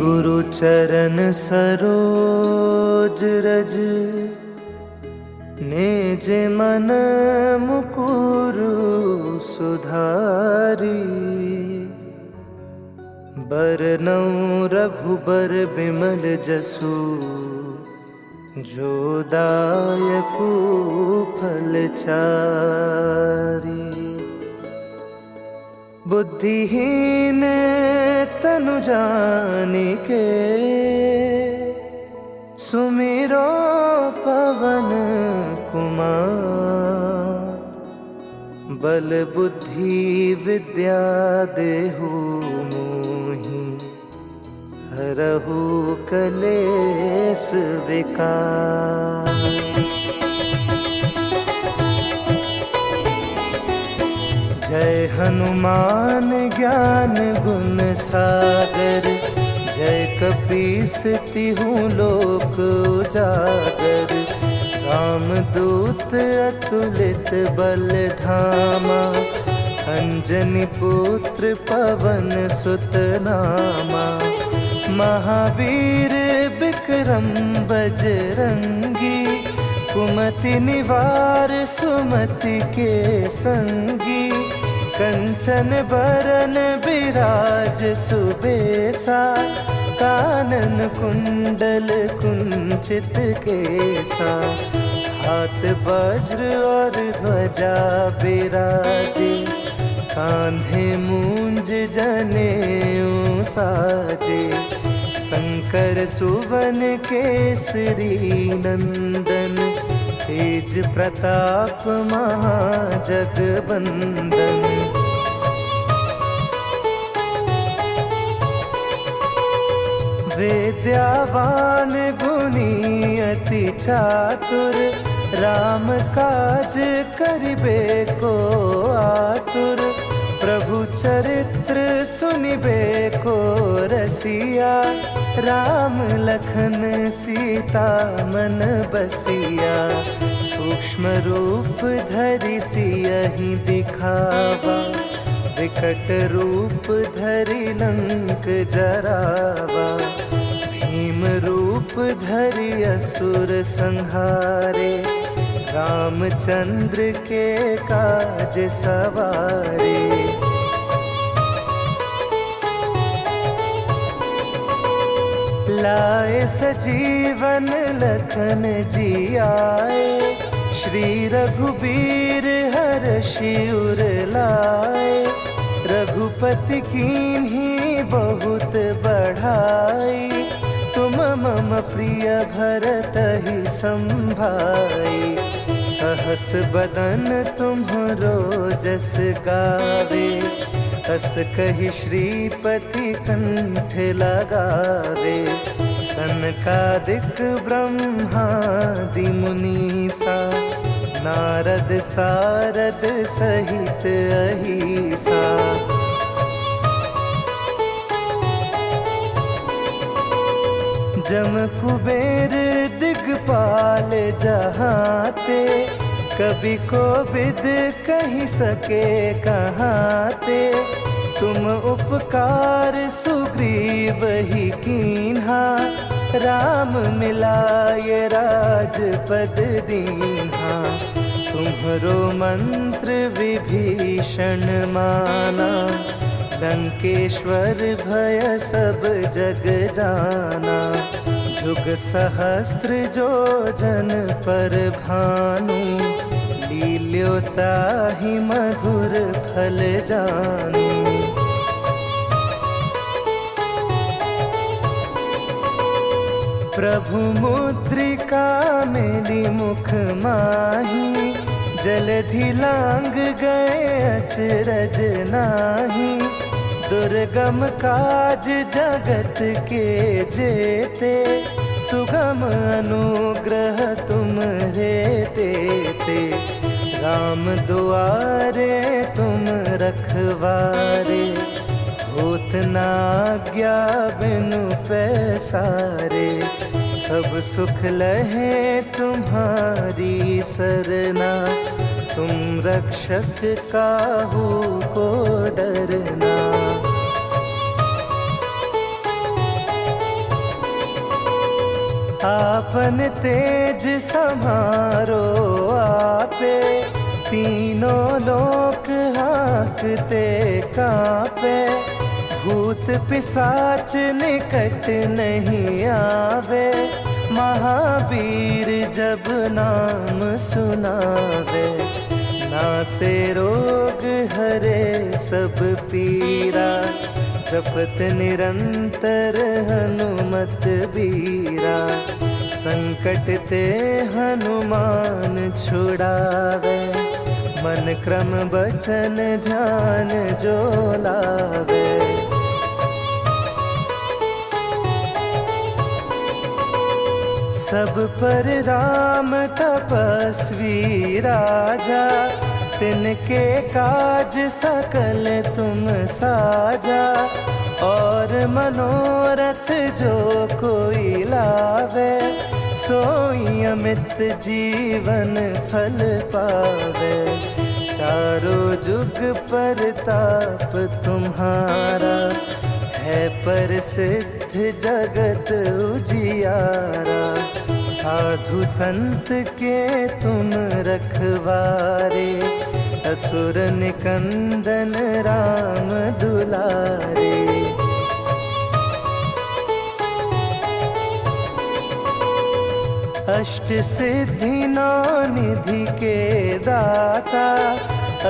गुरु चरण सरोज रज निज मन मुकुरु सुधारी। बरनउँ रघुबर बिमल जसु जो दायकु फल चारि। बुद्धिहीन तनु जानिके सुमिरो पवन कुमार। बल बुद्धि विद्या देहु मोहि हरहु कलेस विकार। जय हनुमान ज्ञान गुण सागर। जय कपीस तिहु लोक उजागर। रामदूत अतुलित बल धामा। अंजनी पुत्र पवन सुत नामा। महावीर विक्रम बजरंगी। कुमति निवार सुमति के संगी। कंचन बरन बिराज सुबेसा। कानन कुंडल कुंचित केसा। हाथ वज्र और ध्वजा बिराजे। कांधे मूंज जनेऊ साजे। शंकर सुवन केसरी नंदन। तेज प्रताप महाजगबंदन। विद्यावान गुणी अति चातुर। राम काज करिबे को आतुर। प्रभु चरित्र सुनिबे को रसिया। राम लखन सीता मन बसिया। सूक्ष्म रूप धरि सियहि दिखावा। विकट रूप धरि लंक जरावा। भीम रूप धरि असुर संहारे। रामचंद्र के काज सवारे। लाए सजीवन लखन जियाए। श्री रघुबीर हर्षि उर लाए। रघुपति कीन्ही बहुत बढ़ाई। तुम मम प्रिय भरतहि संभाई। सहस बदन तुम्हरो जस गावे। अस कहि श्रीपति कंठ लगावे। सनकादिक ब्रह्मादि मुनीसा। नारद सारद सहित अहिसा। जम कुबेर दिगपाल जहाते। कभी कोविद कहि सके कहाते। तुम उपकार सुग्रीव ही कीन्हा। राम मिलाए राजपद दीन्हा। तुम्हरो मंत्र विभीषण माना। लंकेश्वर भय सब जग जाना। जुग सहस्त्र जो जन पर भानु। लील्यो ताहि मधुर फल जानू। प्रभु मुद्रिका मेली मुख माही। जलधि लांग गए अचरज नाही। दुर्गम काज जगत के जेते। सुगम अनुग्रह तुम्हरे तेते। राम दुआरे तुम रखवारे। होत न आज्ञा बिनु पैसारे। सब सुख लहे तुम्हारी सरना। तुम रक्षक काहू को डरना। पवन तेज समारो आपे, तीनों लोक हाँकते कांपे। भूत पिशाच निकट नहीं आवे, महावीर जब नाम सुनावे। नासे रोग हरे सब पीरा, जपत निरंतर हनुमत बीरा। संकट ते हनुमान छुड़ावे, मन क्रम बचन ध्यान जो लावे। सब पर राम तपस्वी राजा, तिनके काज सकल तुम साजा। और मनोरथ जो कोई लावे, सोई अमित जीवन फल पावे। चारों जुग परताप तुम्हारा, है प्रसिद्ध जगत उजियारा। साधु संत के तुम रखवारे, असुर निकंदन राम दुलारे। अष्ट सिद्धि नौ निधि के दाता,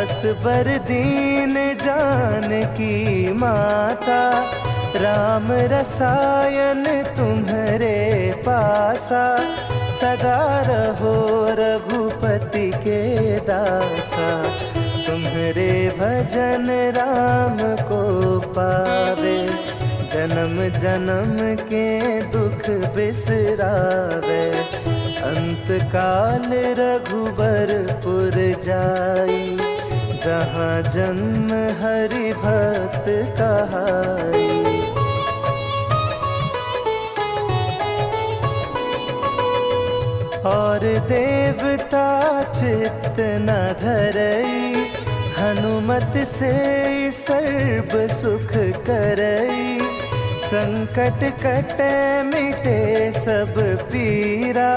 असबर दीन जानकी माता। राम रसायन तुम्हारे पासा, सदा रहो रघुपति के दासा। तुम्हारे भजन राम को पावे, जन्म जन्म के दुख बिसरावे। अंत काल रघुबरपुर जाई, जहाँ जन्म हरि भक्त कहाई। और देवता चित्त न धरई, हनुमत से सर्व सुख करई। संकट कटे मिटे सब पीरा,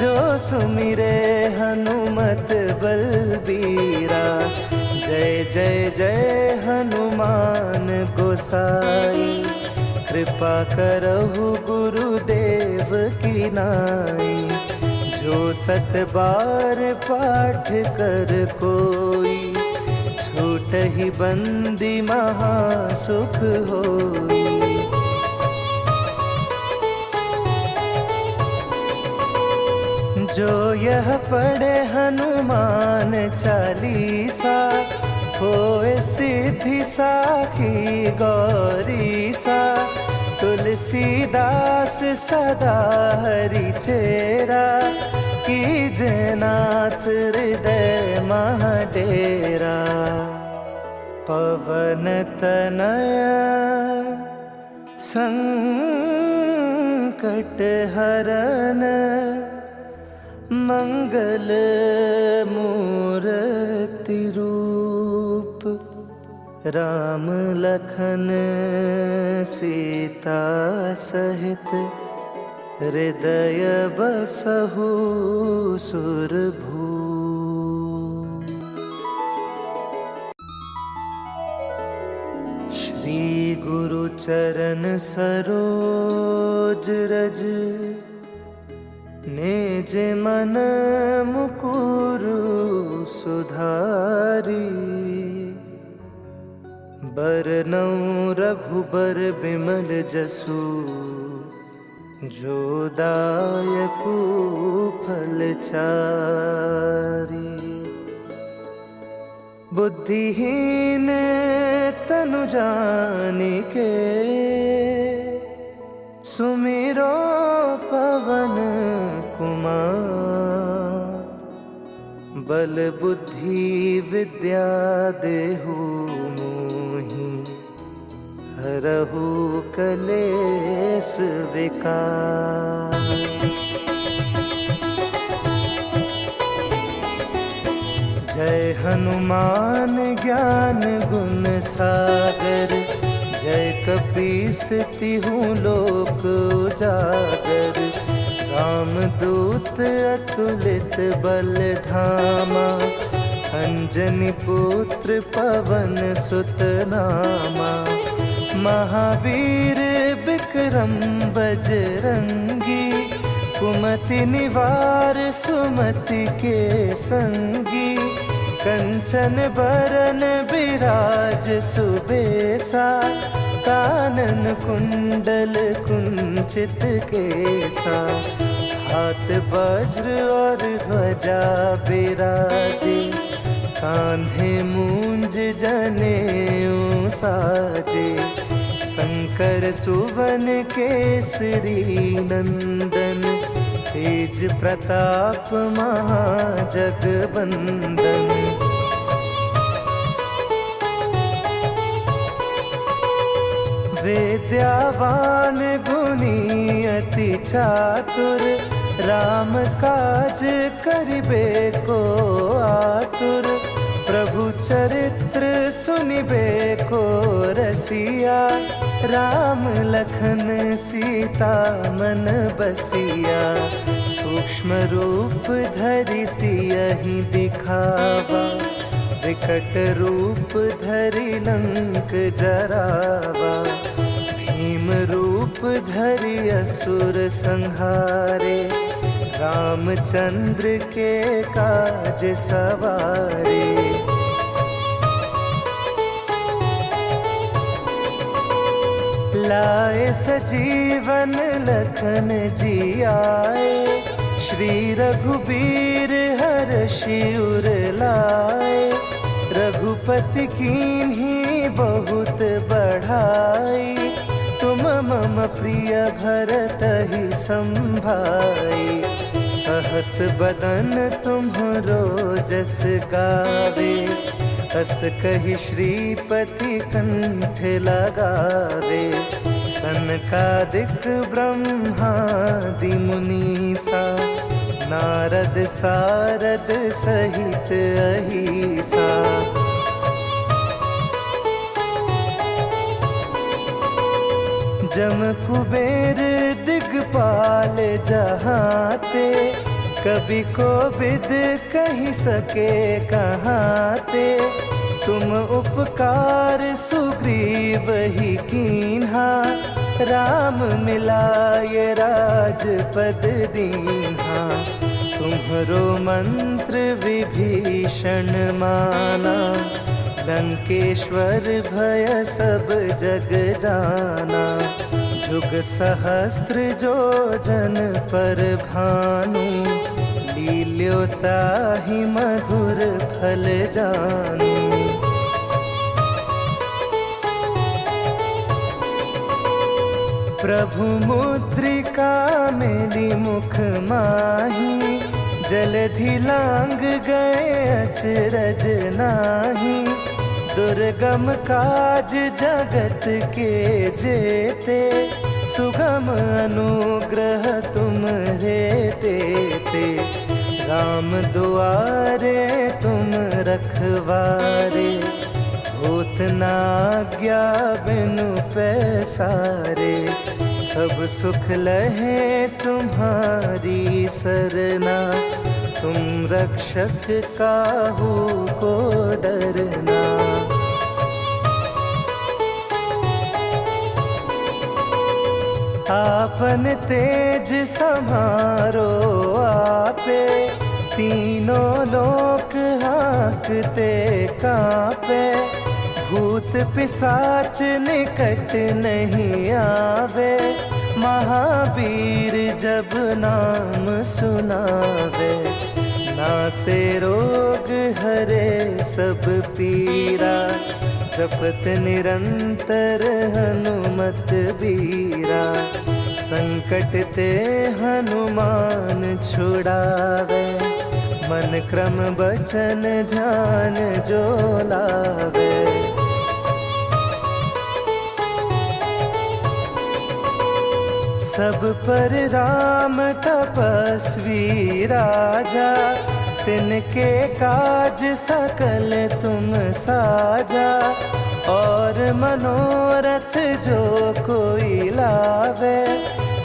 जो सुमिरे हनुमत बलबीरा। जय जय जय हनुमान गोसाई, कृपा करहु गुरुदेव की नाई। जो सत बार पाठ कर कोई, छूटहि बंदी महा सुख होई। जो यह पढ़े हनुमान चालीसा, होए सिद्धि साखी गौरीसा। तुलसीदास सदा हरि चेरा, कीजे नाथ हृदय महाडेरा। पवन तनया संकट हरन, मंगल मूर्ति रूप। राम लखन सीता सहित, हृदय बसहु सुरभूप। श्री गुरु चरण सरोज रज, निज मन मुकुरु सुधारी। बरनउँ रघुबर बिमल जसु, जो दायकु फल चारि। बुद्धिहीन तनु जानिके, सुमिरो पवन कुमार। बल बुद्धि विद्या देहु मोहि, हरहु कलेस विकार। जय हनुमान ज्ञान गुण सागर, जय कपीस तिहु लोक उजागर। रामदूत अतुलित बल धामा, अंजनी पुत्र पवन सुत नामा। महावीर विक्रम बजरंगी, कुमति निवार सुमति के संगी। कंचन बरन बिराज सुबेसा, कानन कुंडल कुंचित केसा। हाथ वज्र और ध्वजा बिराजे, कांधे मूंज जनेऊ साजे। शंकर सुवन केसरी नंदन, तेज प्रताप महाजगबंदन। विद्यावान गुणी अति चातुर, राम काज करिबे को आतुर। प्रभु चरित्र सुनिबे को रसिया, राम लखन सीता मन बसिया। सूक्ष्म रूप धरि सियहि दिखावा, विकट रूप धरि लंक जरावा। भीम रूप धरि असुर संहारे, रामचंद्र के काज सवारे। लाए सजीवन लखन जियाए, श्री रघुबीर हर्षि उर लाए। रघुपति कीन्ही बहुत बढ़ाई, तुम मम प्रिय भरतहि संभाई। सहस बदन तुम्हरो जस गावे, अस कहि श्रीपति कंठ लगावे। सनकादिक ब्रह्मादि मुनीसा, नारद सारद सहित अहिसा। जम कुबेर दिगपाल जहाते, कभी कोविद कहि सके कहाते। तुम उपकार सुग्रीव ही कीन्हा, राम मिलाए राजपद दीन्हा। तुम्हरो मंत्र विभीषण माना, लंकेश्वर भय सब जग जाना। जुग सहस्त्र जो जन पर भानु, लील्योताहि मधुर फल जानू। प्रभु मुद्रिका मेली मुख माही, जलधि लांग गए अचरज नाही। दुर्गम काज जगत के जेते, सुगम अनुग्रह तुम्हरे तेते। राम दुआरे तुम रखवारे, होत न आज्ञा बिनु पैसारे। सब सुख लहे तुम्हारी सरना, तुम रक्षक काहू को डरना। आपन तेज समारो आपे, तीनों लोक हाँकते कांपे। भूत पिशाच निकट नहीं आवे, महावीर जब नाम सुनावे। नासे रोग हरे सब पीरा, जपत निरंतर हनुमत बीरा। संकट ते हनुमान छुड़ावे, मन क्रम बचन ध्यान जो लावे। सब पर राम तपस्वी राजा, तिनके काज सकल तुम साजा। और मनोरथ जो कोई लावे,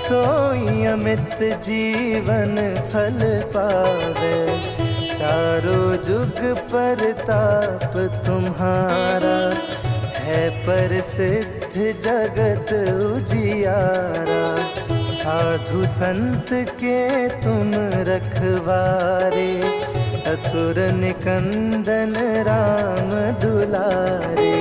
सोई अमित जीवन फल पावे। चारों जुग परताप तुम्हारा, है प्रसिद्ध जगत उजियारा। साधु संत के तुम रखवारे, असुर निकंदन राम दुलारे।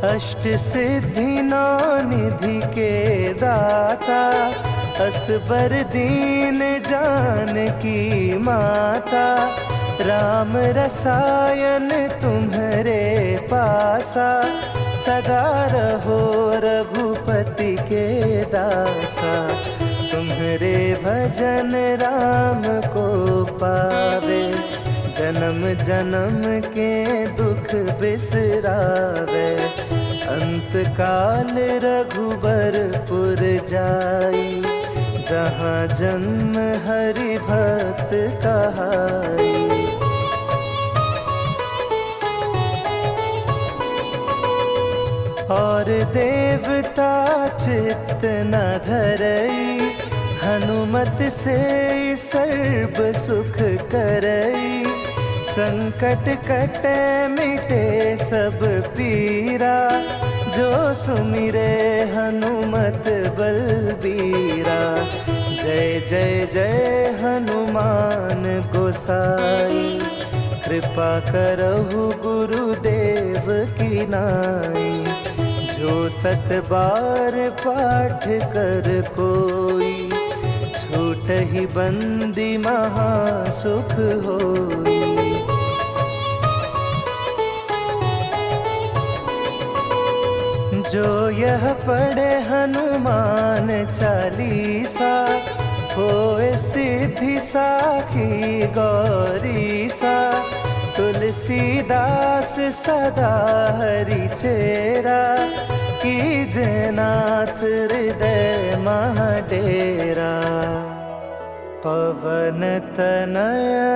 अष्ट सिद्धि नौ निधि के दाता, असबर दीन जानकी माता। राम रसायन तुम्हारे पासा, सदा रहो रघुपति के दासा। तुम्हारे भजन राम को पावे, जन्म जन्म के दुख बिसरावे। अंत काल रघुबरपुर जाई, जहाँ जन्म हरि भक्त कहाई। और देवता चित्त न धरई, हनुमत से सर्व सुख करई। संकट कटे मिटे सब पीरा, जो सुमिरे हनुमत बलबीरा। जय जय जय हनुमान गोसाई, कृपा करहु गुरुदेव की नाई। जो सत बार पाठ कर कोई, छूटहि बंदी महा सुख होई। जो यह पढ़े हनुमान चालीसा, होए सिद्धि साखी गौरीसा। तुलसीदास सदा हरि चेरा, कीजे नाथ हृदय मह डेरा। पवन तनया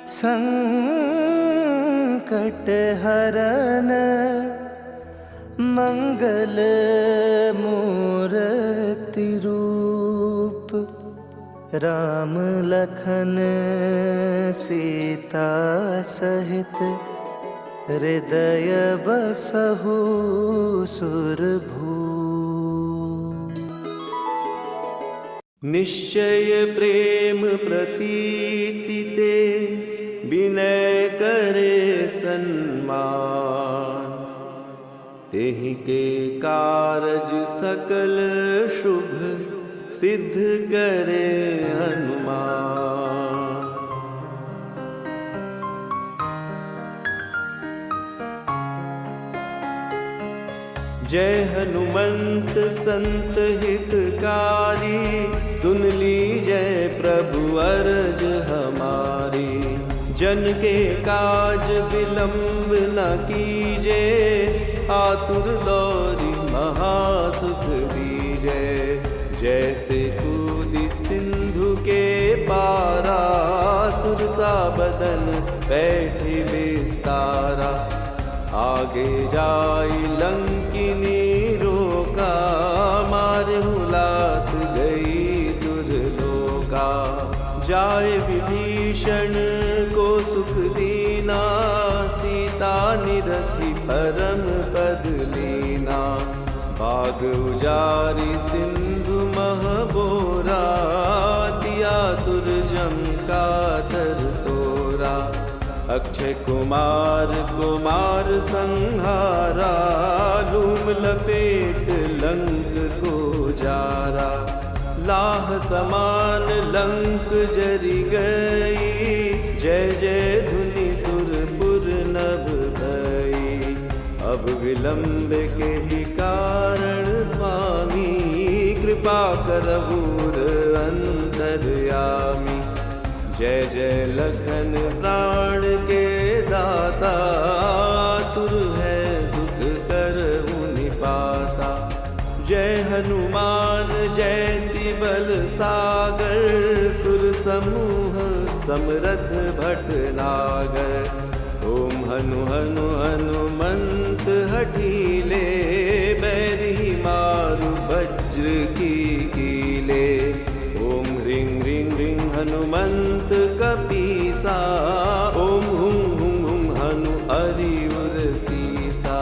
संकट हरन, मंगल मूर्ति रूप। राम लखन सीता सहित, हृदय बसहु सुरभूप। निश्चय प्रेम प्रतीति ते, विनय करे सन्मान। तेहि के कारज सकल शुभ, सिद्ध करे हनुमान। जय हनुमंत संत हितकारी, सुन लीजय प्रभु अर्ज हमारी। जन के काज विलंब न कीजे, आतुर दौरी महासुख दीजे। जैसे कूदी सिंधु के पारा, सुरसा बदन बैठी विस्तारा। आगे जाई लंकिनी रोका, मारहु लात गई सुरलोका। जाए विभीषण को सुख दीना, सीता निरखी परम पद लीना। बाग उजारी सिंधु महबोरा, तिया दुर्जम का तर तोरा। अक्षय कुमार कुमार संहारा, लूम लपेट लंक को जारा। लाह समान लंक जरि गई, जय जय धुनि सुरपुर नभ भई। अब विलंब के ही कारण स्वामी, कृपा करहु अंतर्यामी। जय जय लखन प्राण के दाता, तुर है दुख करहु निपाता। जय हनुमान जयति बल सागर, सुर समूह समरथ भटनागर। ओम हनु हनु हनुमंत हनुमंत कपीसा, ओम हुं हुं हुं हनु अरियुर सीसा।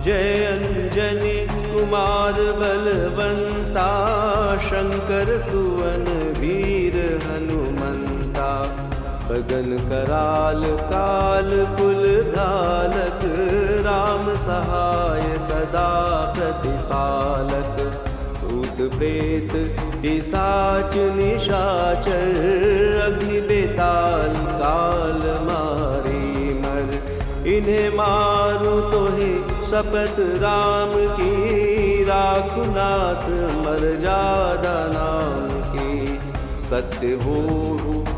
जय अंजनी कुमार बलवंता, शंकर सुवन वीर हनुमंता। बगन कराल काल कुल धालक, राम सहाय सदा प्रतिपालक। भूत प्रेत पिशाच निशाचर, अग्नि बेताल काल मारे मर। इन्हें मारू तो है शपथ राम की, राखु नाथ मर्यादा नाम की। सत्य हो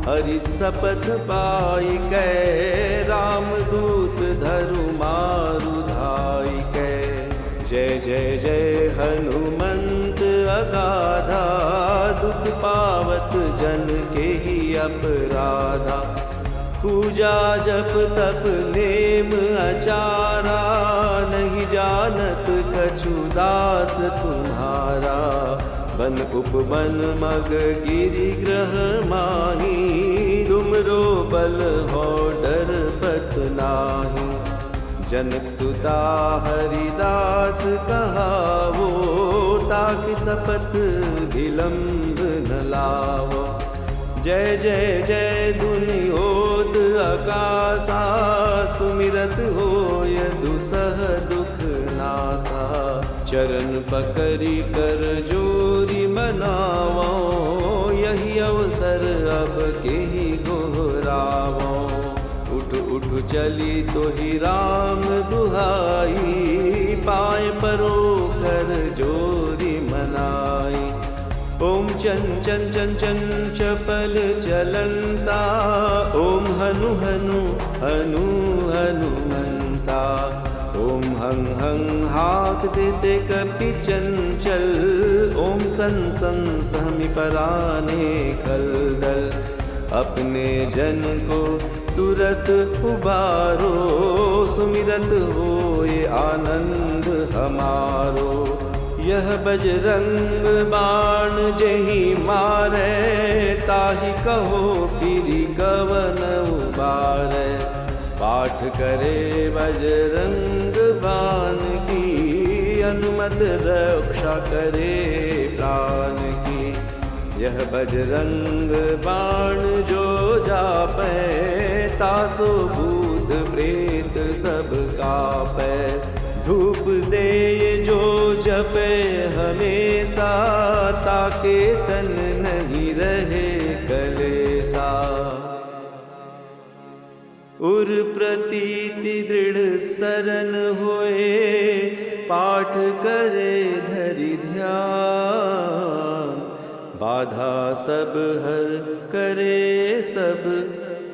हरि शपथ पाई कै, राम दूत धरु मारु धाई कै। जय जय जय हनुमंत अगाधा, दुख पावत जन के ही अपराधा। पूजा जप तप नेम आचारा, नहीं जानत कछु दास तुम्हारा। बन उपवन मग गिरि ग्रह माही, तुमरो बल हो डर पत नाही। जनक सुता हरिदास कहावो, ताकि सपथ विलंब न लावो। जय जय जय दुनियोद आकाशा, सुमिरत होय दुसह दुख नासा। चरण पकड़ी कर जोरी मनावो, यही अवसर अब के ही गोहरावो। उठ उठ चली तो ही राम दुहाई, पाए परो कर जोरी मनाई। ओम चन चन चन चन चपल चलंता, ओम हनु हनु हनु हनुमंता। ओम हं हं हाक देते कपि चंचल, ओम सन सन सहमि पराने खल दल। अपने जन को तुरत उबारो, सुमिरत होए आनंद हमारो। यह बजरंग बाण जेहि मारे, ताहि कहो फिरि कवन उबारे। पाठ करे बजरंग बाण की, अनुमत रक्षा करे प्राण की। यह बजरंग बाण जो जापै, तासो भूत प्रेत सब कापै। धूप दे जो जपे हमेशा, ताके तन नहीं रहे कलेसा। उर प्रतीति दृढ़ सरन होए, पाठ करे धरि ध्यान। बाधा सब हर करे सब,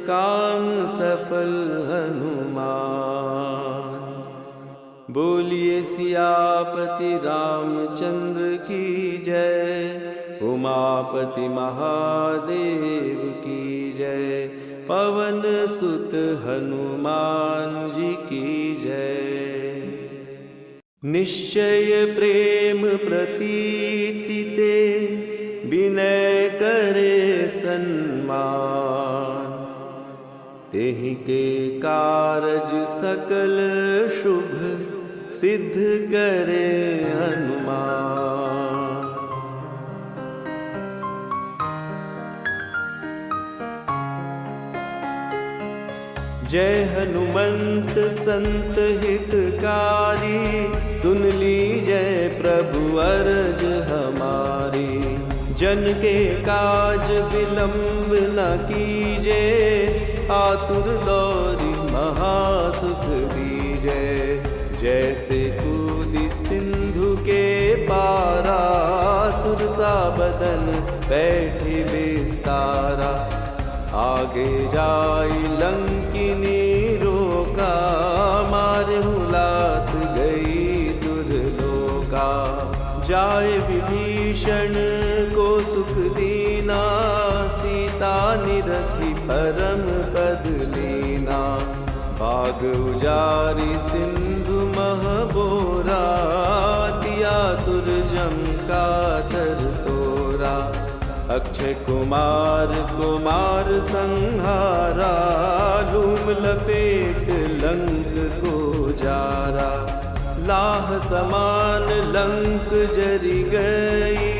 काम सफल हनुमान। बोलिए सियापति रामचंद्र की जय, उमापति महादेव की जय। पवन सुत हनुमान जी की जय। निश्चय प्रेम प्रतीति ते, विनय करे सन्मान। तेहि के कारज सकल शुभ, सिद्ध करे हनुमान। जय हनुमंत संत हितकारी, सुन लीजय प्रभु अरज हमारी। जन के काज विलंब न कीजे, आतुर दौरी महासुख दीजे। जैसे कूदी सिंधु के पारा, सुरसा बदन बैठे बिस्तारा। आगे जाई लंकिनी रोका, मारे हुलात गई सुरलोका। जाए विभीषण को सुख दीना, सीता निरखी परम पद लीना। बाग उजारी सिंधु महबोरा, तिया तुरजम का तर तोरा। अक्षय कुमार कुमार संहारा, धूम लपेट लंक को जारा। लाह समान लंक जरि गई,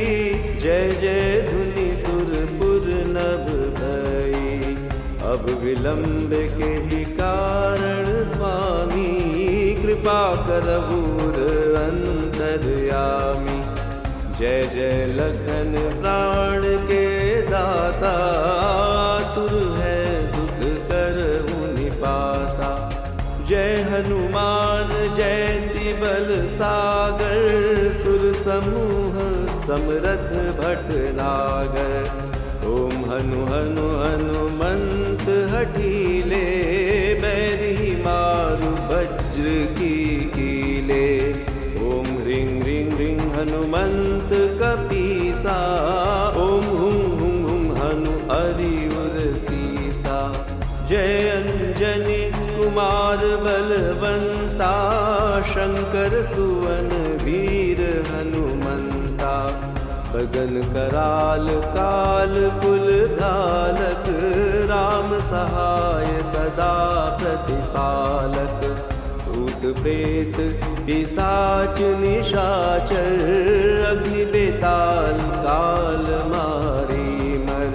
जय जय धुनि सुरपुर नभ भई। अब विलंब के ही कारण स्वामी, कृपा करहूर अंतर्यामी। जय जय लखन प्राण के दाता, आतुर है दुख करहु निपाता। जय हनुमान जयति बल सागर, सुर समूह समरथ भटनागर। ओम हनु हनु हनुमंत हठीले, बैरी मारु वज्र की कीले। ओम ह्रीं ह्रीं ह्रीं हनुमंत कपीसा, ओम हुं हुं हुं हनु अरियुर सीसा। जय अंजनी कुमार बलवंता, शंकर सुवन वीर हनुमंता। बगन कराल काल कुल धालक, राम सहाय सदा प्रतिपालक। भूत प्रेत पिशाच निशाचर, अग्नि बेताल काल मारी मर।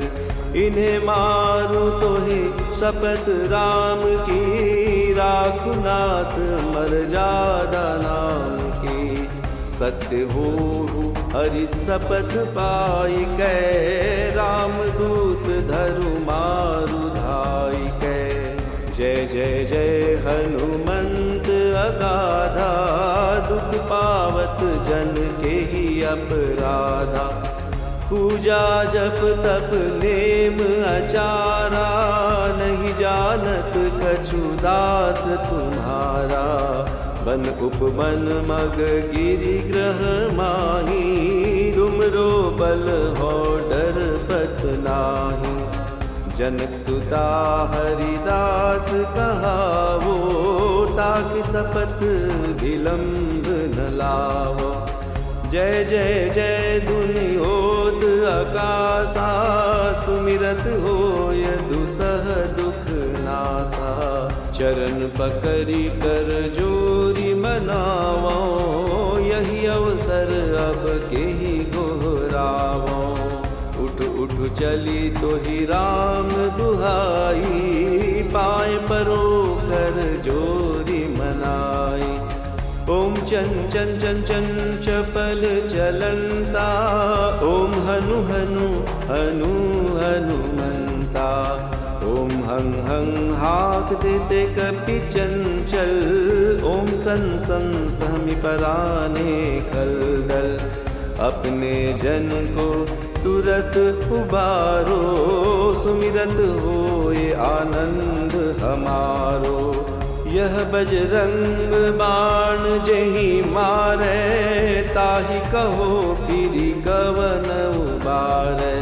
इन्हें मारू तो ही शपथ राम की, राखु नाथ मर्यादा नाम की। सत्य हो हरि शपथ पाई कै, राम दूत धरु मारु धाई कै। जय जय जय हनुमंत अगाधा, दुख पावत जन के ही अपराधा। पूजा जप तप नेम आचारा, नहीं जानत कछु दास तुम्हारा। बन उपवन मग गिरि ग्रह माही, तुमरो बल हो डर पत नाही। जनक सुता हरिदास कहावो, ताकि सपथ विलंब न लावो। जय जय जय धुनि होत आकाशा, सुमिरत होय दुसह दुख नासा। चरण पकड़ी कर जोरी मनावो, यही अवसर अब के ही गोहरावो। उठ उठ चली तो ही राम दुहाई, पाए परो कर जोरी मनाई। ओम चन चन चन चन चपल चलंता, ओम हनु हनु हनु हनुमंता। ओम हं हं हाक देते कपि चंचल, ओम सन सन सहमि पराने खलदल। अपने जन को तुरत उबारो, सुमिरत होए आनंद हमारो। यह बजरंग बाण जेहि मारे, ताहि कहो फिरि कवन उबारे।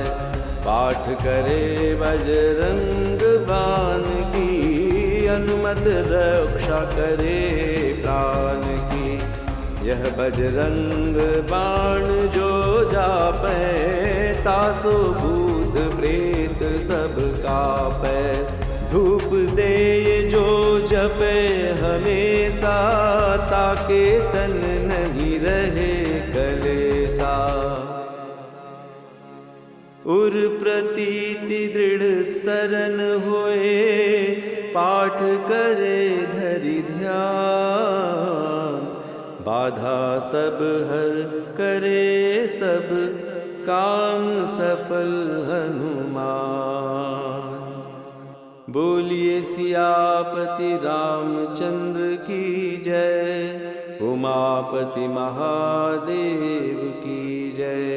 पाठ करे बजरंग बाण की, अनुमत रक्षा करे प्राण की। यह बजरंग बाण जो जापै, तासो भूत प्रेत सब कापै। धूप दे जो जपे हमेशा, ताके तन नहीं रहे कलेसा। उर प्रतीति दृढ़ सरन होए, पाठ करे धरि ध्यान। बाधा सब हर करे सब, काम सफल हनुमान। बोलिए सियापति रामचंद्र की जय, उमापति महादेव की जय।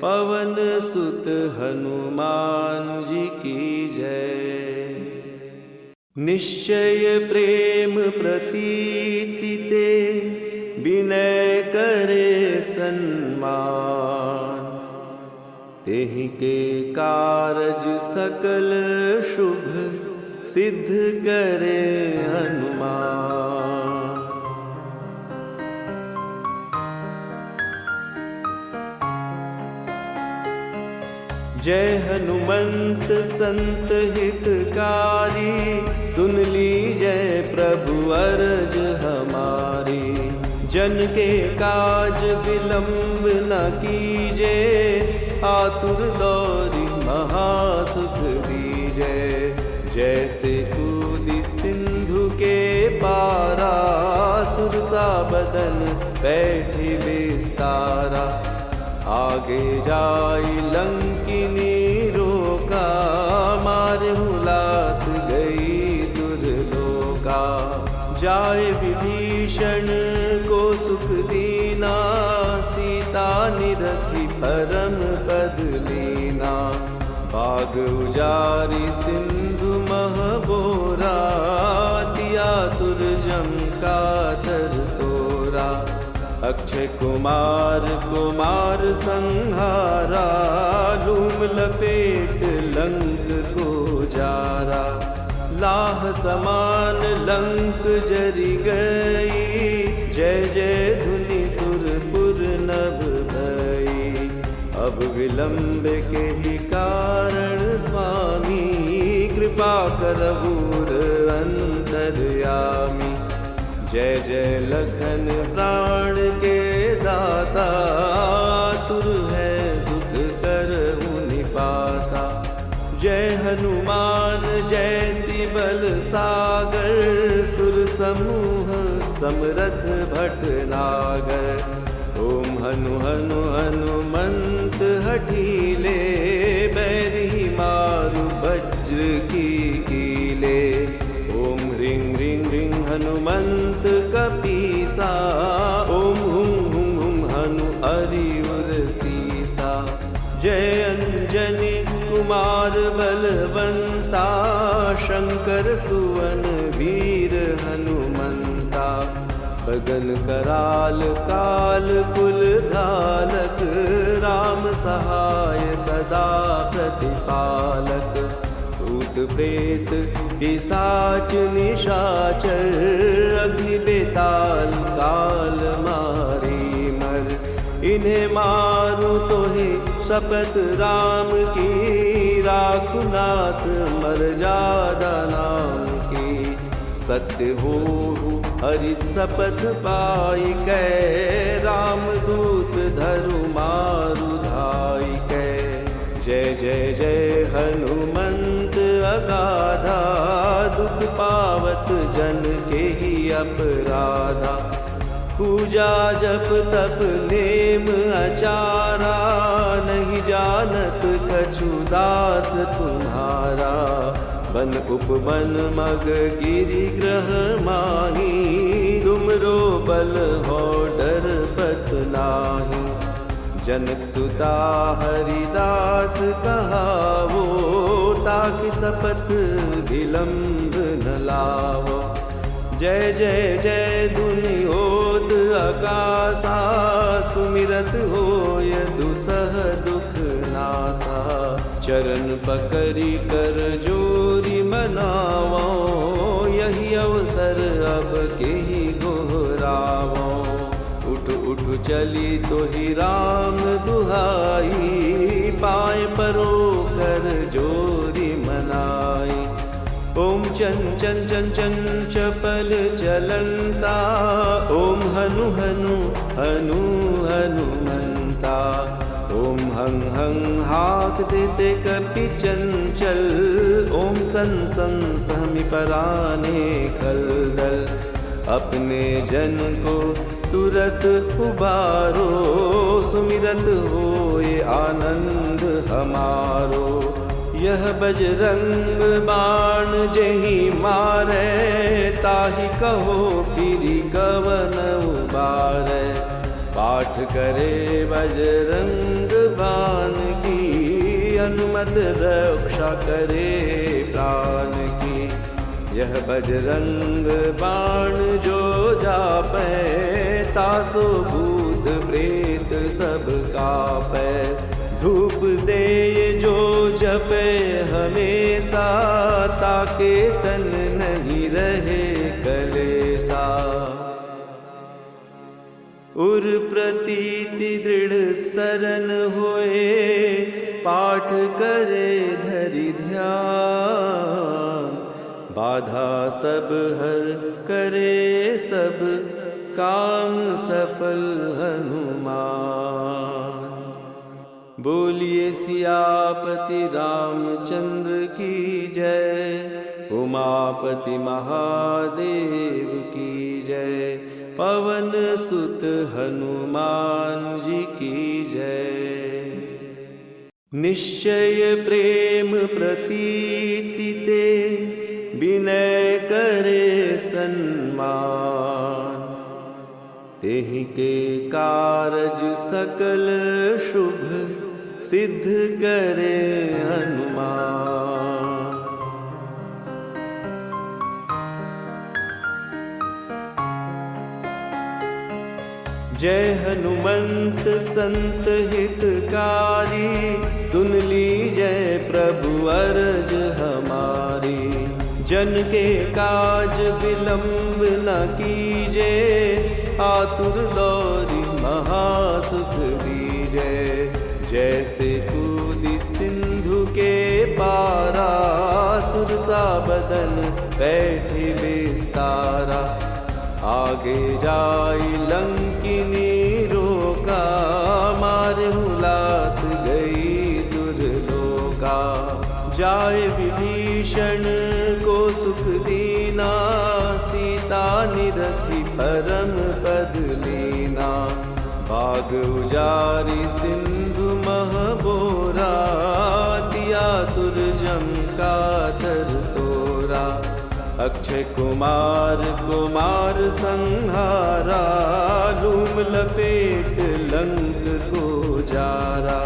पवन सुत हनुमान जी की जय। निश्चय प्रेम प्रतीति ते, विनय करे सन्मान। तेहि के कारज सकल शुभ, सिद्ध करे हनुमान। जय हनुमंत संत हितकारी, सुन लीजय प्रभु अरज हमारी। जन के काज विलंब न कीजे, आतुर दौरी महासुख दीजे। जैसे कूदी सिंधु के पारा, सुरसा बदन बैठी विस्तारा। आगे जाई लंकिनी रोका, मारहु लात गई सुरलोका। जाए विभीषण को सुख दीना, सीता निरखी परम पद लीना। बाग उजारी सिंधु महबोरा, दिया तुरजम का तर तोरा। अक्षय कुमार कुमार संहारा, लूम लपेट लंक को जारा। लाह समान लंक जरि गई, जय जय धुनि सुरपुर नभ भई। अब विलंब के ही कारण स्वामी, कृपा करहूर अंतर्यामी। जय जय लखन प्राण के दाता, आतुर है दुख करहु निपाता। जय हनुमान जयति बल सागर, सुर समूह समरथ भटनागर। ओम हनु हनु हनुमंत हठीले, बैरी मारु वज्र की कीले। ओम ह्रीं ह्रीं ह्रीं हनुमंत कपीसा, ओम हुं हुं हुं हनु अरियुर सीसा। जय अंजनी कुमार बलवंता, शंकर सुवन वीर हनुमंता। बगन कराल काल कुल धालक, राम सहाय सदा प्रतिपालक। भूत प्रेत पिशाच निशाचर, अग्नि बेताल काल मारी मर। इन्हें मारू तो ही शपथ राम की, राखुनाथ मर्यादा नाम की। सत्य हो हरि शपथ पाई कै, राम दूत धरु मारु धाई कै। जय जय जय हनुमंत अगाधा, दुख पावत जन के ही अपराधा। पूजा जप तप नेम आचारा, नहीं जानत कछु दास तुम्हारा। बन उपवन मग गिरि ग्रह माही, तुमरो बल हो डर पत नाही। जनक सुता हरिदास कहावो, ताकि शपथ विलंब न लावो। जय जय जय धुनि होत आकाशा, सुमिरत होय दुसह दुख नासा। चरण पकड़ी कर जोरी मनावो, यही अवसर अब के ही गोहरावो। उठ उठ चली तो ही राम दुहाई, पाए परो कर जोरी मनाई। ओम चन चन चन चन चपल चलंता, ओम हनु हनु हनु हनुमंता। ओम हं हं हाक देते कपि चंचल, ओम सन सन सहमि पराने खलदल। अपने जन को तुरत उबारो, सुमिरत होए आनंद हमारो। यह बजरंग बाण जेहि मारे, ताहि कहो फिरि कवन उबारे। पाठ करे बजरंग बाण की, अनुमत रक्षा करे प्राण की। यह बजरंग बाण जो जापै, तासो भूत प्रेत सब कापै। धूप दे जो जपे हमेशा, ताके तन नहीं रहे कलेसा। उर प्रतीति दृढ़ सरन होए, पाठ करे धरि ध्यान, बाधा सब हर करे सब काम सफल हनुमान। बोलिए सियापति रामचंद्र की जय, उमापति महादेव की जय, पवन सुत हनुमान जी की जय। निश्चय प्रेम प्रतीति ते, विनय करे सन्मान, तेहि के कारज सकल शुभ, सिद्ध करे हनुमान। जय हनुमंत संत हितकारी, सुन लीजय प्रभु अरज हमारी। जन के काज विलंब न कीजे, आतुर दौरी महासुख दीजे। जैसे कूदी सिंधु के पारा, सुरसा बदन बैठे विस्तारा। आगे जाई लंकिनी रोका, मारहु लात गई सुरलोका। जाय विभीषण को सुख दीना, सीता निरखी परम पद लीना। बाग उजारी सिंधु महबोरा, तिया तुरजम का तर तोरा। अक्षय कुमार कुमार संहारा, लूम लपेट लंक को जारा।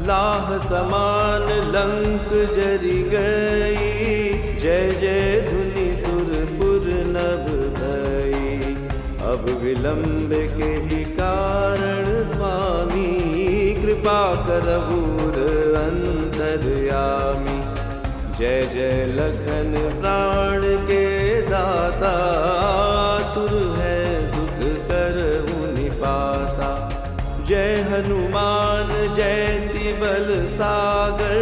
लाह समान लंक जरि गई, जय जय धुनि सुरपुर नभ भई। अब विलंब के ही कारण स्वामी, कृपा करहूर अंतर्यामी। जय जय लखन प्राण के दाता, तुर है दुख करहु निपाता। जय हनुमान जयति बल सागर,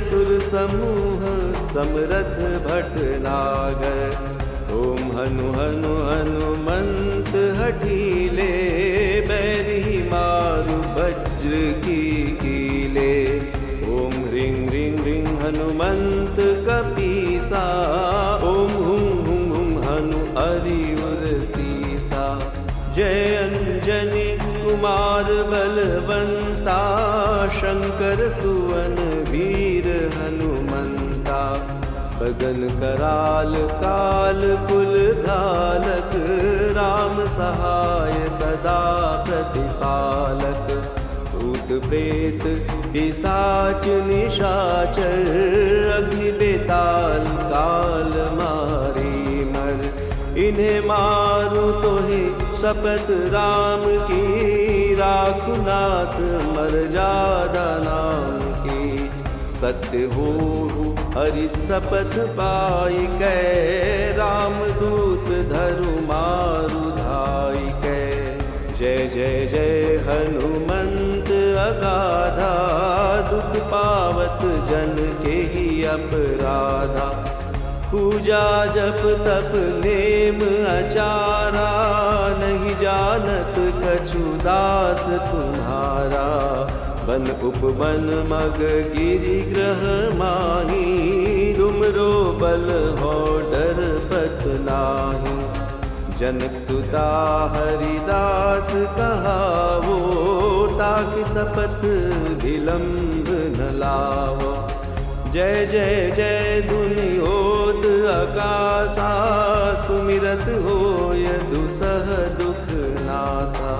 सुर समूह समरथ भटनागर। ओम हनु हनु हनुमंत हठीले, बैरी मारु वज्र की कीले। ओम ह्रीं ह्रीं ह्रीं हनुमंत कपीसा, ओम हुं हुं हुं हनु अरियुर सीसा। जय अंजनी कुमार बलवंता, शंकर सुवन वीर हनुमंता। बगन कराल काल कुल धालक, राम सहाय सदा प्रतिपालक। भूत प्रेत पिशाच निशाचर, अग्नि बेताल काल मारी मर। इन्हें मारू तो ही शपथ राम की, राखु नाथ मर्यादा नाम की। सत्य हो हरि शपथ पाई कै, राम दूत धरु मारु धाई कै। जय जय जय हनुमंत अगाधा, दुख पावत जन के ही अपराधा। पूजा जप तप नेम आचारा, नहीं जानत कछु दास तुम्हारा। बन उपवन मग गिरि ग्रह माही, तुमरो बल हो डर पत नाही। जनक सुता हरिदास कहावो, ताकि सपथ विलंब न लावो। जय जय जय दुनियोद आकाशा, सुमिरत होय दुसह दुख नासा।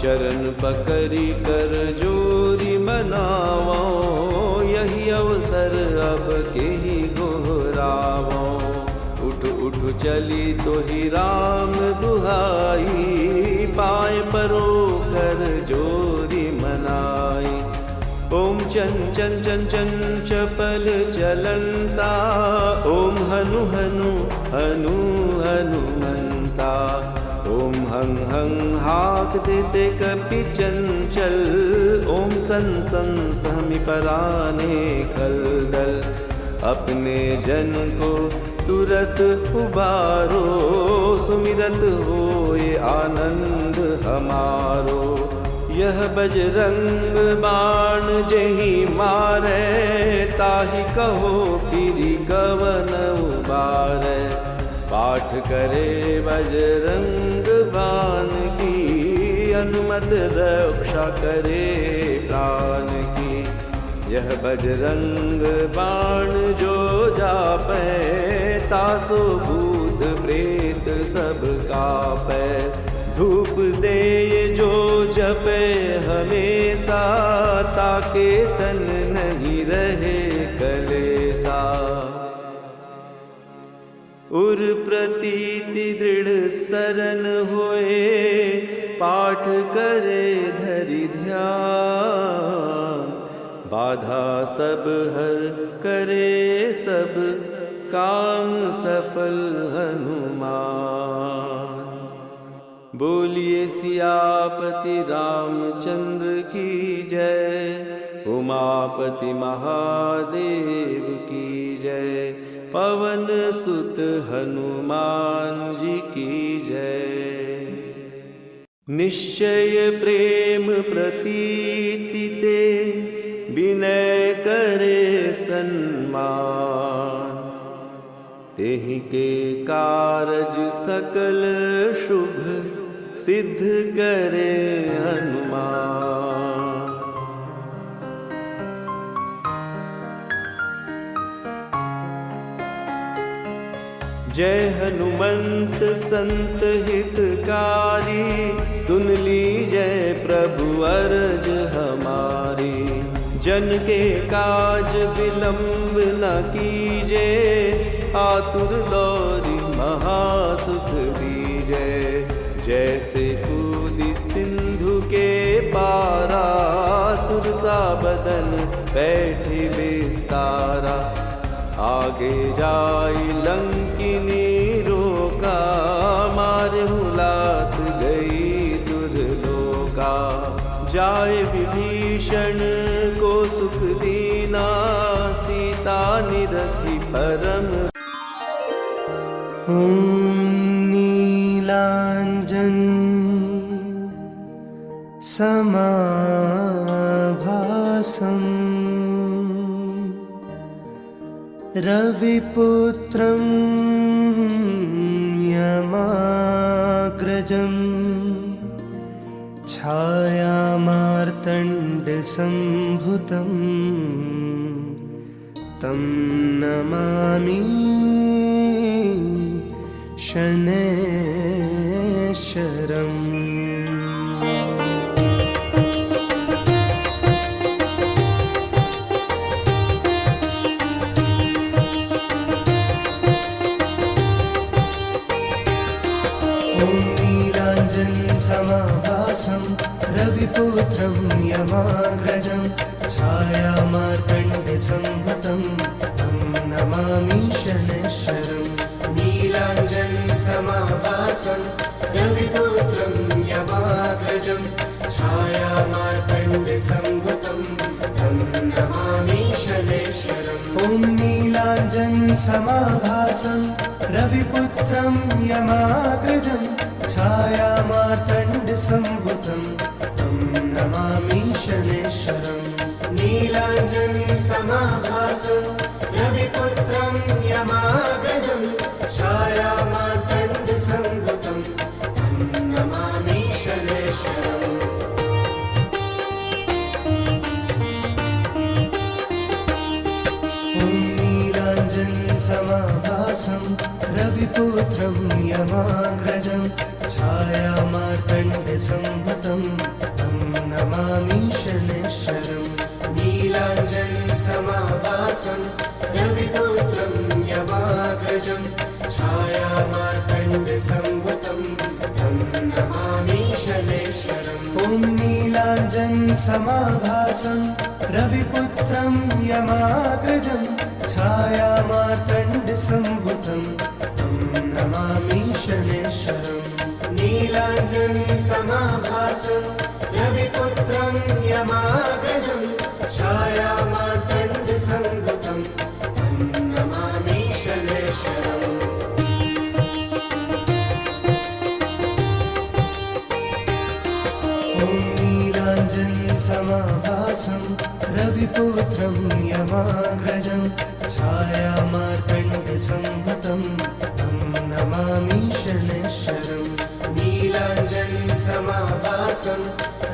चरण पकड़ी कर जोरी मनावो, यही अवसर अब के ही गोहरावो। उठ उठ चली तो ही राम दुहाई, पाए परो कर जोरी मनाई। ओम चन चन चन चन चपल चलंता, ओम हनु हनु हनु हनुमंता। ओम हं हं हाक देते कपि चंचल, ओम सन सन सहमि पराने खलदल। अपने जन को तुरत उबारो, सुमिरत होए आनंद हमारो। यह बजरंग बाण जेहि मारे, ताहि कहो फिरि कवन उबारे। पाठ करे बजरंग बाण की, अनुमत रक्षा करे प्राण की। यह बजरंग बाण जो जापै, तासो भूत प्रेत सब कापै। धूप दे जो जपे हमेशा, ताके तन नहीं रहे कलेसा। उर प्रतीति दृढ़ सरन होए, पाठ करे धरि ध्यान। बाधा सब हर करे सब, काम सफल हनुमान। बोलिए सियापति रामचंद्र की जय, उमापति महादेव की जय। पवन सुत हनुमान जी की जय। निश्चय प्रेम प्रतीति ते, विनय करे सन्मान। तेहि के कारज सकल शुभ, सिद्ध करे हनुमान। जय हनुमंत संत हितकारी, सुन लीजय प्रभु अरज हमारी। जन के काज विलंब न कीजे, आतुर दौरी महासुख दीजे। जैसे कूदी सिंधु के पारा, सुरसा बदन बैठे बिस्तारा। आगे जाई लंकिनी रोका, मारे लात गई सुरलोका। जाए विभीषण को सुख दीना, सीता निरखी परम। नीलांजन समाभासं, रविपुत्रं यमाग्रजं। छायामार्तण्डसम्भुतं, तं नमामि शनैश्चरम्। समाभासं, रविपुत्रं यमाग्रजं। छायामार्तण्डसम्भुतं, तं नमामि शनैश्चरम्। नीलाञ्जन समाभासं, रविपुत्रं यमाग्रजं। छायामार्तण्डसम्भुतं, तं नमामि शनैश्चरम्। ॐ नीलाञ्जन समाभासं, रविपुत्रं यमाग्रजं। छायामार्तण्डसम्भुतं, तं नमामि शनैश्चरम्। नीलाञ्जन समाभासं, रविपुत्रं यमाग्रजं। छायामार्तण्डसम्भुतं, तं नमामि शनैश्चरम्। ॐ नीलाञ्जन समाभासं, रविपुत्रं यमाग्रजं। छायामार्तण्डसम्भुतं, तं नमामि शनैश्चरम्। नीलाञ्जन समाभासं, रविपुत्रं यमाग्रजं। छायामार्तण्डसम्भुतं, तं नमामि शनैश्चरम्। ॐ नीलाञ्जन समाभासं, रविपुत्रं यमाग्रजं। छायामार्तण्डसम्भुतं, तं नमामि शनैश्चरम्। नीलाञ्जनसमाभासं रविपुत्रं यमाग्रजं छायामार्तण्डसंभूतं तं नमामि शनैश्वरम्। ॐ नीलाञ्जनसमाभासं रविपुत्रं यमाग्रजं छायामार्तण्डसंभूतं तं नमामि शनैश्वरम्। नीलाञ्जनसमाभासं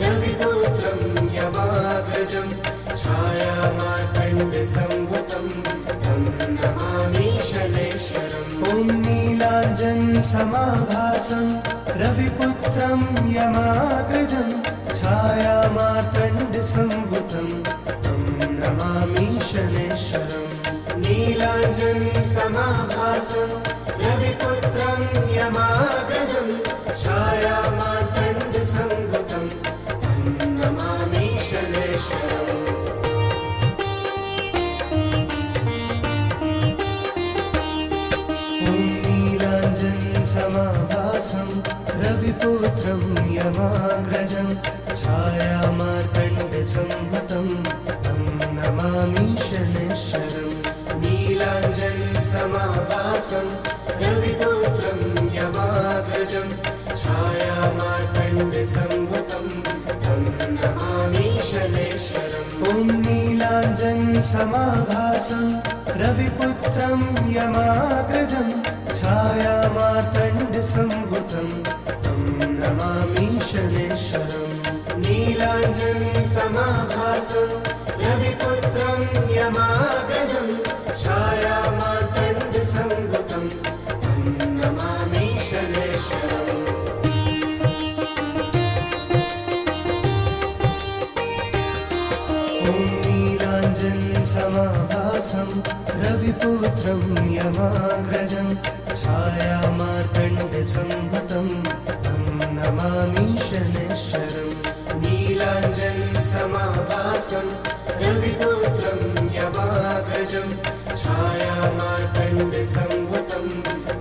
रविपुत्रं यमाग्रजं छायामार्तण्डसंभूतं तं नमामि शनैश्वरम्। ॐ नीलाञ्जनसमाभासं रविपुत्रं यमाग्रजं छायामार्तण्डसंभूतं तं नमामि शनैश्वरम्। नीलाञ्जनसमाभासं रविपुत्रं यमाग्रजं छायामार्तण्डसंभूतं तं नमामि शनैश्वरम्। ॐ नीलाञ्जनसमाभासं रविपुत्रं यमाग्रजं छायामार्तण्डसंभूतं तं नमामि शनैश्वरम्। नीलाञ्जनसमाभासं रविपुत्रं यमाग्रजं छायामार्तण्डसंभूतं तं नमामि शनैश्वरम्। ॐ नीलाञ्जनसमाभासं रविपुत्रं यमाग्रजं छायामार्तण्डसंभूतं तं नमामि शनैश्वरम्। नीलाञ्जनसमाभासं रविपुत्रं यमाग्रजं छायामार्तण्डसंभूतं तं नमामि शनैश्वरम्। ॐ नीलाञ्जनसमाभासं रविपुत्रं यमाग्रजं छायामार्तण्डसंभूतं तं नमामि शनैश्वरम्। नीलाञ्जनसमाभासं रविपुत्रं यमाग्रजं छायामार्तण्डसंभूतं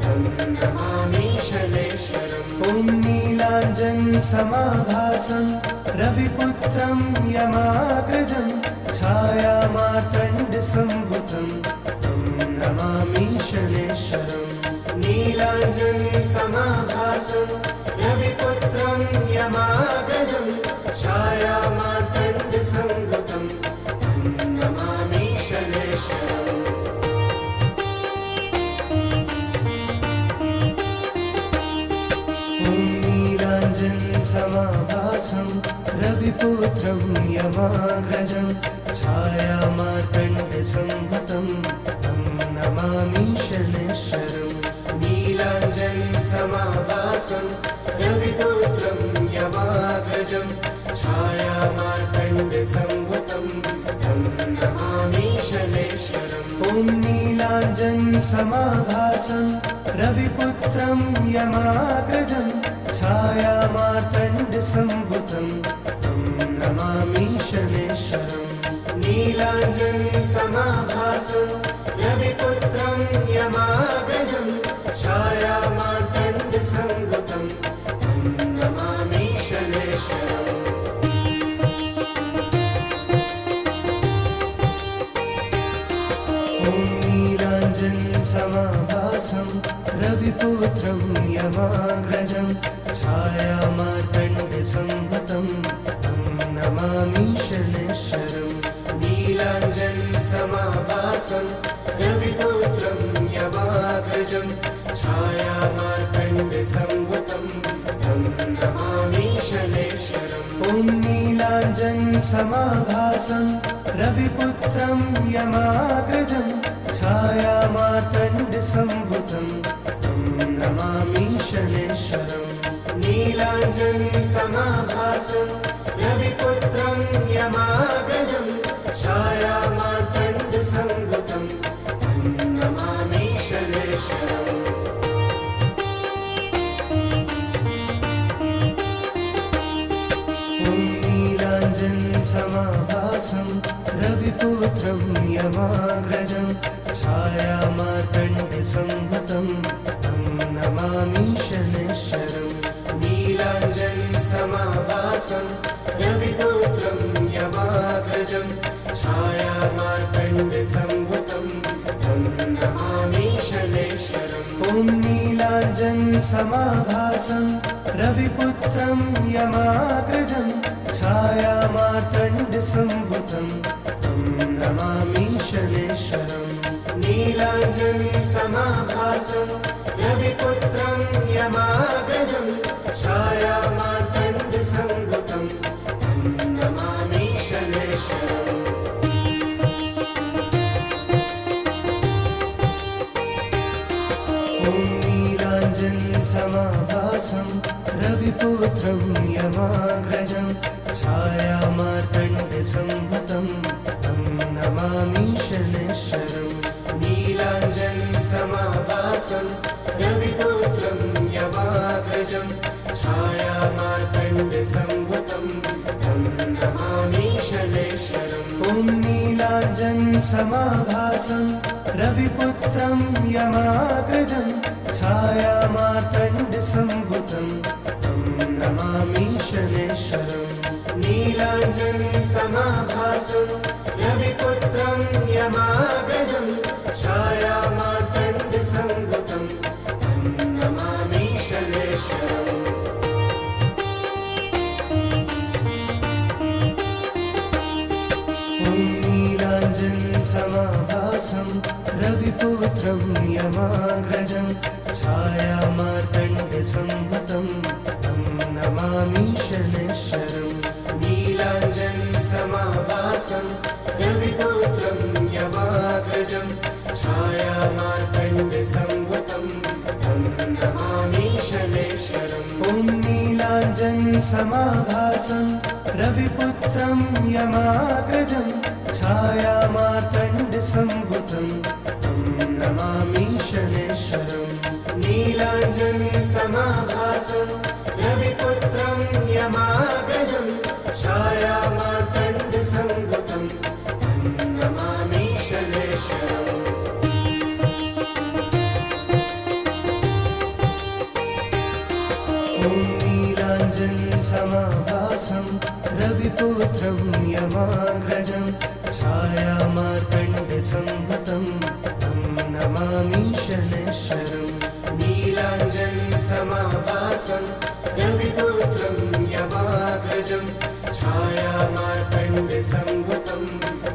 तं नमामि शनैश्वरम्। ॐ नीलाञ्जनसमाभासं रविपुत्रं यमाग्रजं छायामार्तण्डसंभूतं तं नमामि शनैश्वरम्। नीलाञ्जनसमाभासं रविपुत्रं यमाग्रजं छायामार्तण्डसंभूतं तं नमामि शनैश्वरम्। ॐ नीलाञ्जनसमाभासं रविपुत्रं यमाग्रजं छायामार्तण्डसंभूतं तं नमामि शनैश्वरम्। नीलाञ्जनसमाभासं रविपुत्रं यमाग्रजं छायामार्तण्डसंभूतं तं नमामि शनैश्वरम्। ॐ नीलाञ्जनसमाभासं रविपुत्रं यमाग्रजं छायामार्तण्डसंभूतं तं नमामि शनैश्वरम्। नीलाञ्जनसमाभासं रविपुत्रं यमाग्रजं छायामार्तण्डसंभूतं तं नमामि शनैश्वरम्। ॐ नीलाञ्जनसमाभासं रविपुत्रं यमाग्रजं छायामार्तण्डसंभूतं तं नमामि शनैश्वरम्। नीलाञ्जनसमाभासं रविपुत्रं यमाग्रजं छायामार्तण्डसंभूतं तं नमामि शनैश्वरम्। ॐ नीलाञ्जनसमाभासं रविपुत्रं यमाग्रजं छायामार्तण्डसंभूतं तं नमामि शनैश्वरम्। नीलाञ्जनसमाभासं रविपुत्रं यमाग्रजं छायामार्तण्डसंभूतं तं नमामि शनैश्वरम्। ॐ नीलाञ्जनसमाभासं रविपुत्रं यमाग्रजं छायामार्तण्डसंभूतं तं नमामि शनैश्वरम्। नीलाञ्जनसमाभासं समाभासं रविपुत्रं यमाग्रजं छायामार्तण्डसम्भुतं तं नमामि शनैश्वरम्। ॐ नीलाञ्जनसमाभासं रविपुत्रं यमाग्रजं छायामार्तण्डसम्भुतं तं नमामि शनैश्वरम्। नीलाञ्जनसमाभासं रविपुत्रं यमाग्रजं छायामार्तण्डसम्भुतं तं नमामि शनैश्वरम्। ॐ नीलाञ्जनसमाभासं रविपुत्रं यमाग्रजं छायामार्तण्डसम्भुतं तं नमामि शनैश्वरम्। नीलाञ्जनसमाभासं रविपुत्रं यमाग्रजं छायामार्तण्डसम्भुतं तं नमामि शनैश्वरम्। ॐ नीलाञ्जनसमाभासं रविपुत्रं यमाग्रजं छायामार्तण्डसम्भुतं तं नमामि शनैश्वरम्। नीलाञ्जनसमाभासं रविपुत्रं यमाग्रजं छायामार्तण्डसम्भुतं तं नमामि शनैश्वरम्। ॐ नीलाञ्जनसमाभासं रविपुत्रं यमाग्रजं छायामार्तण्डसम्भुतं तं नमामि शनैश्वरम्। नीलाञ्जनसमाभासं रविपुत्रं यमाग्रजं छायामार्तण्डसम्भुतं तं नमामि शनैश्वरम्। ॐ नीलाञ्जनसमाभासं रविपुत्रं यमाग्रजं छायामार्तण्डसम्भुतं तं नमामि शनैश्वरम्। नीलाञ्जनसमाभासं रविपुत्रं यमाग्रजं छायामार्तण्डसम्भुतं तं नमामि शनैश्वरम्। ॐ नीलाञ्जनसमाभासं रविपुत्रं यमाग्रजं छायामार्तण्डसम्भुतं तं नमामि शनैश्वरम्। नीलाञ्जनसमाभासं रविपुत्रं यमाग्रजं छायामार्तण्डसम्भुतं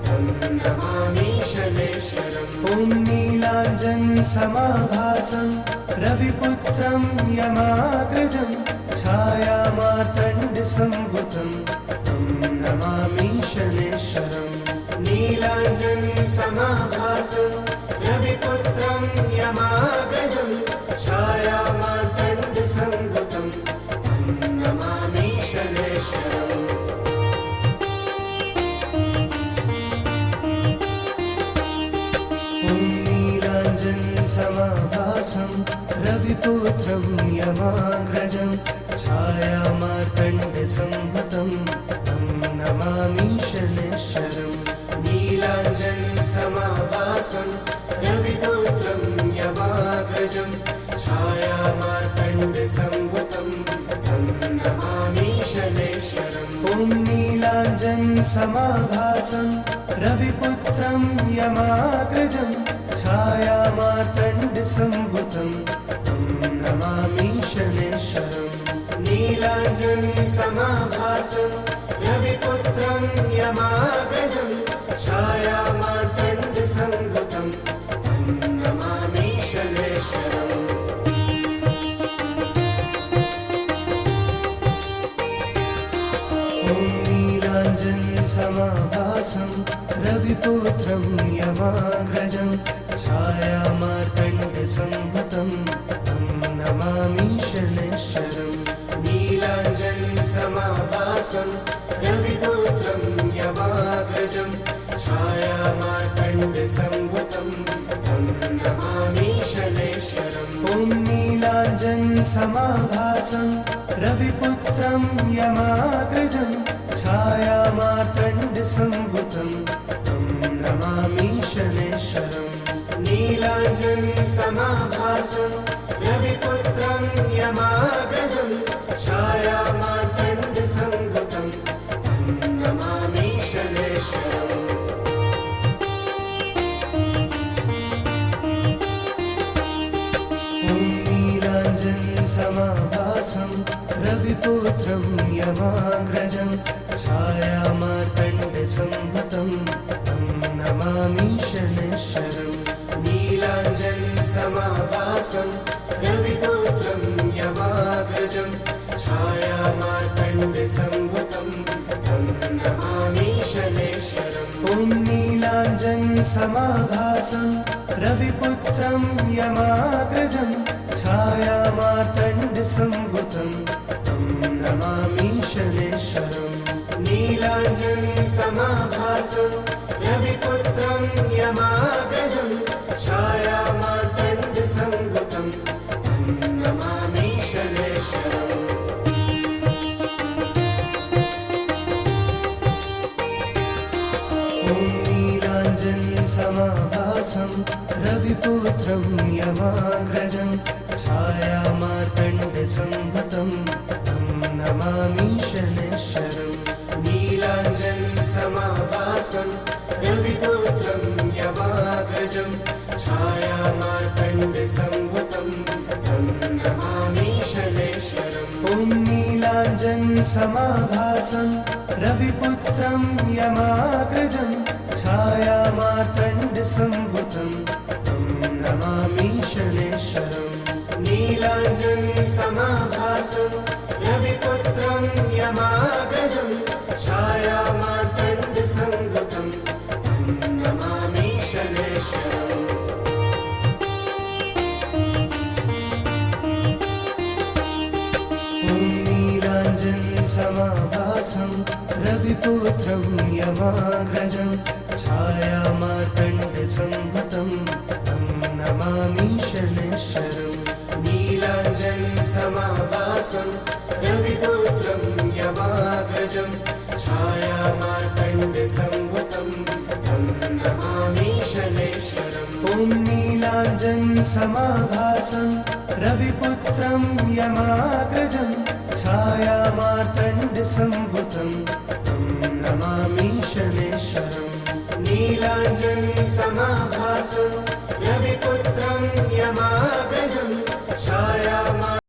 तं नमामि शनैश्वरम्। ॐ नीलाञ्जनसमाभासं रविपुत्रं यमाग्रजं छायामार्तण्डसम्भुतं तं नमामि शनैश्वरम्। नीलाञ्जनसमाभासं रविपुत्रं यमाग्रजं छायामार्तण्डसम्भुतं तं नमामि शनैश्वरम्। ॐ नीलाञ्जनसमाभासं रविपुत्रं यमाग्रजं छायामार्तण्डसम्भुतं तं नमामि शनैश्वरम्। नीलाञ्जनसमाभासं रविपुत्रं यमाग्रजं छायामार्तण्डसम्भुतं तं नमामि शनैश्वरम्। ॐ नीलाञ्जनसमाभासं रविपुत्रं यमाग्रजं छायामार्तण्डसम्भुतं तं नमामि शनैश्वरम्। नीलाञ्जनसमाभासं रविपुत्रं यमाग्रजं छायामार्तण्डसम्भुतं तं नमामि शनैश्वरम्। ॐ नीलाञ्जनसमाभासं रविपुत्रं यमाग्रजं छायामार्तण्डसम्भुतं तं नमामि शनैश्वरम्। नीलाञ्जनसमाभासं रविपुत्रं यमाग्रजं छायामार्तण्डसम्भुतं तं नमामि शनैश्वरम्। ॐ नीलाञ्जनसमाभासं रविपुत्रं यमाग्रजं छायामार्तण्डसम्भुतं तं नमामि शनैश्वरम्। नीलाञ्जनसमाभासं रविपुत्रं यमाग्रजं छायामार्तण्डसम्भुतं समाभासं रविपुत्रं यमाग्रजं छायामार्तण्डसंभुतं तं नमामि शनैश्वरम् नीलाञ्जनसमाभासं रविपुत्रं यमाग्रजं छायामार्तण्डसंभुतं तं नमामि शनैश्वरम् ॐ नीलाञ्जनसमाभासं रविपुत्रं यमाग्रजं छायामार्तण्डसंभुतं तं नमामि शनैश्वरम् नीलाञ्जनसमाभासं रविपुत्रं यमाग्रजं छायामार्तण्डसंभुतं तं नमामि शनैश्वरम् ॐ नीलाञ्जनसमाभासं रविपुत्रं यमाग्रजं छायामार्तण्डसंभुतं तं नमामि शनैश्वरम् नीलाञ्जनसमाभासं रविपुत्रं यमाग्रजं छायामार्तण्डसंभुतं तं नमामि शनैश्वरम् ॐ नीलाञ्जनसमाभासं रविपुत्रं यमाग्रजं छायामार्तण्डसंभुतं तं नमामि शनैश्वरम् नीलाञ्जनसमाभासं रविपुत्रं यमाग्रजं छायामार्तण्डसंभुतं तं नमामि शनैश्वरम् ॐ नीलाञ्जनसमाभासं रविपुत्रं यमाग्रजं छायामार्तण्डसंभुतं तं नमामि शनैश्वरम् नीलाञ्जनसमाभासं रविपुत्रं यमाग्रजं छायामार्तण्डसंभुतं तं नमामि शनैश्वरम् ॐ नीलाञ्जनसमाभासं रविपुत्रं यमाग्रजं छायामार्तण्डसंभुतं तं नमामि शनैश्वरम् नीलाञ्जनसमाभासं रविपुत्रं